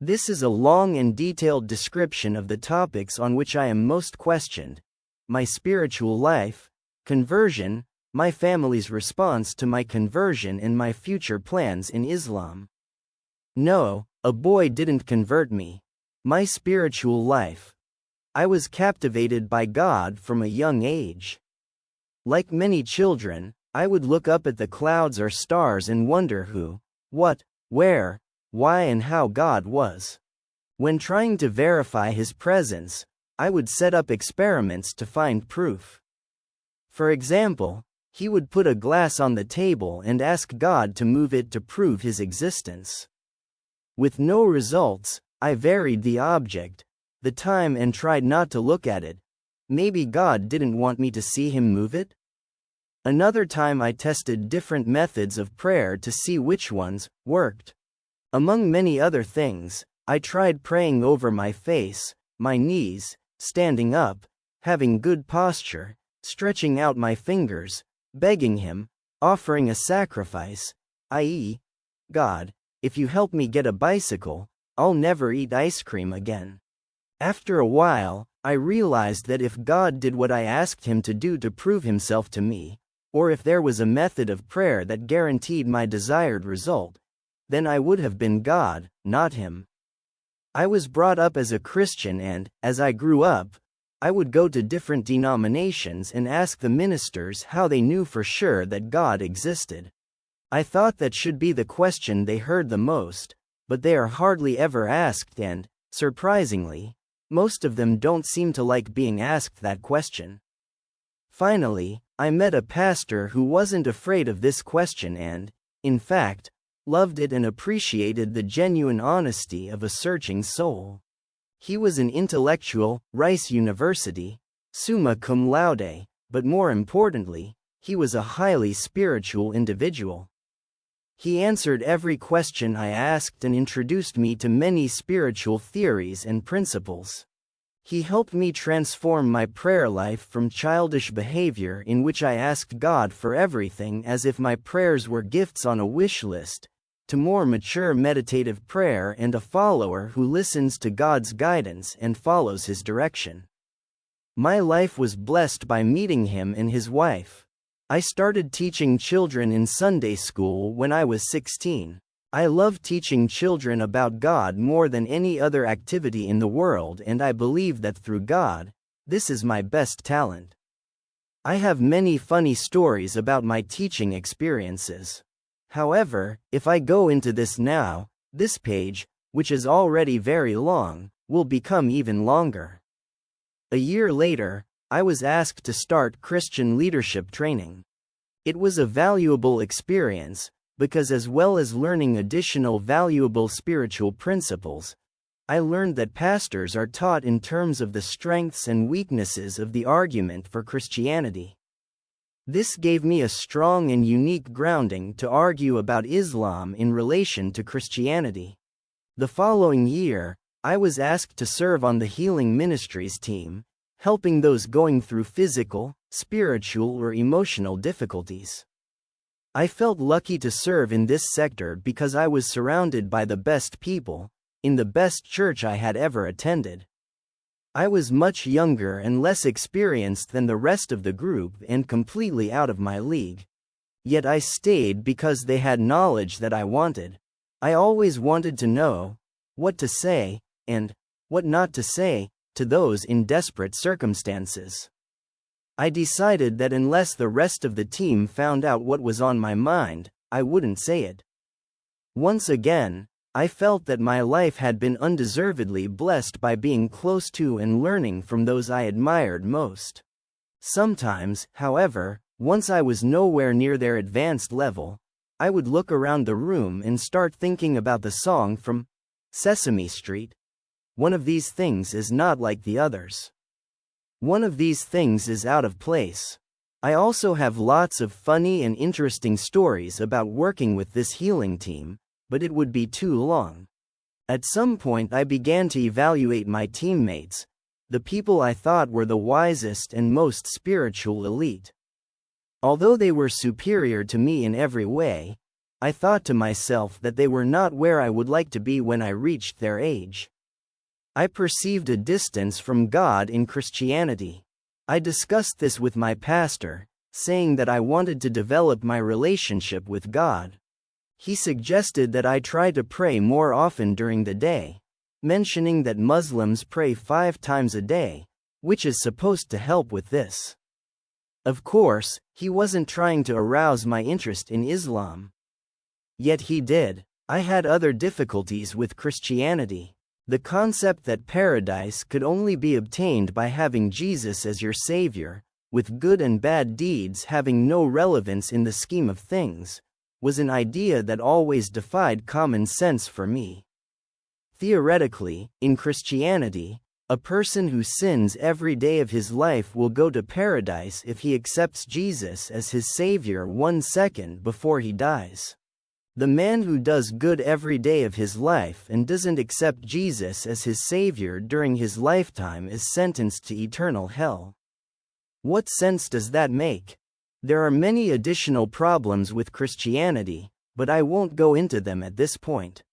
This is a long and detailed description of the topics on which I am most questioned: my spiritual life, conversion, my family's response to my conversion, and my future plans in Islam. No, a boy didn't convert me. My spiritual life. I was captivated by God from a young age. Like many children, I would look up at the clouds or stars and wonder who, what, where, why and how God was. When trying to verify His presence, I would set up experiments to find proof. For example, He would put a glass on the table and ask God to move it to prove His existence. With no results, I varied the object, the time, and tried not to look at it. Maybe God didn't want me to see Him move it? Another time I tested different methods of prayer to see which ones worked. Among many other things, I tried praying over my face, my knees, standing up, having good posture, stretching out my fingers, begging Him, offering a sacrifice, i.e., God, if you help me get a bicycle, I'll never eat ice cream again. After a while, I realized that if God did what I asked Him to do to prove Himself to me, or if there was a method of prayer that guaranteed my desired result, then I would have been God, not Him. I was brought up as a Christian, and, as I grew up, I would go to different denominations and ask the ministers how they knew for sure that God existed. I thought that should be the question they heard the most, but they are hardly ever asked, and, surprisingly, most of them don't seem to like being asked that question. Finally, I met a pastor who wasn't afraid of this question and, in fact, loved it and appreciated the genuine honesty of a searching soul. He was an intellectual, Rice University, summa cum laude, but more importantly, he was a highly spiritual individual. He answered every question I asked and introduced me to many spiritual theories and principles. He helped me transform my prayer life from childish behavior in which I asked God for everything as if my prayers were gifts on a wish list, to more mature meditative prayer and a follower who listens to God's guidance and follows His direction. My life was blessed by meeting him and his wife. I started teaching children in Sunday school when I was 16. I love teaching children about God more than any other activity in the world, and I believe that through God, this is my best talent. I have many funny stories about my teaching experiences. However, if I go into this now, this page, which is already very long, will become even longer. A year later, I was asked to start Christian leadership training. It was a valuable experience, because as well as learning additional valuable spiritual principles, I learned that pastors are taught in terms of the strengths and weaknesses of the argument for Christianity. This gave me a strong and unique grounding to argue about Islam in relation to Christianity. The following year, I was asked to serve on the Healing Ministries team, helping those going through physical, spiritual, or emotional difficulties. I felt lucky to serve in this sector because I was surrounded by the best people, in the best church I had ever attended. I was much younger and less experienced than the rest of the group and completely out of my league. Yet I stayed because they had knowledge that I wanted. I always wanted to know what to say, and what not to say, to those in desperate circumstances. I decided that unless the rest of the team found out what was on my mind, I wouldn't say it. Once again, I felt that my life had been undeservedly blessed by being close to and learning from those I admired most. Sometimes, however, once I was nowhere near their advanced level, I would look around the room and start thinking about the song from Sesame Street. One of these things is not like the others. One of these things is out of place. I also have lots of funny and interesting stories about working with this healing team, but it would be too long. At some point I began to evaluate my teammates, the people I thought were the wisest and most spiritual elite. Although they were superior to me in every way, I thought to myself that they were not where I would like to be when I reached their age. I perceived a distance from God in Christianity. I discussed this with my pastor, saying that I wanted to develop my relationship with God. He suggested that I try to pray more often during the day, mentioning that Muslims pray 5 times a day, which is supposed to help with this. Of course, he wasn't trying to arouse my interest in Islam. Yet he did. I had other difficulties with Christianity. The concept that paradise could only be obtained by having Jesus as your savior, with good and bad deeds having no relevance in the scheme of things, was an idea that always defied common sense for me. Theoretically, in Christianity, a person who sins every day of his life will go to paradise if he accepts Jesus as his savior 1 second before he dies. The man who does good every day of his life and doesn't accept Jesus as his savior during his lifetime is sentenced to eternal hell. What sense does that make? There are many additional problems with Christianity, but I won't go into them at this point.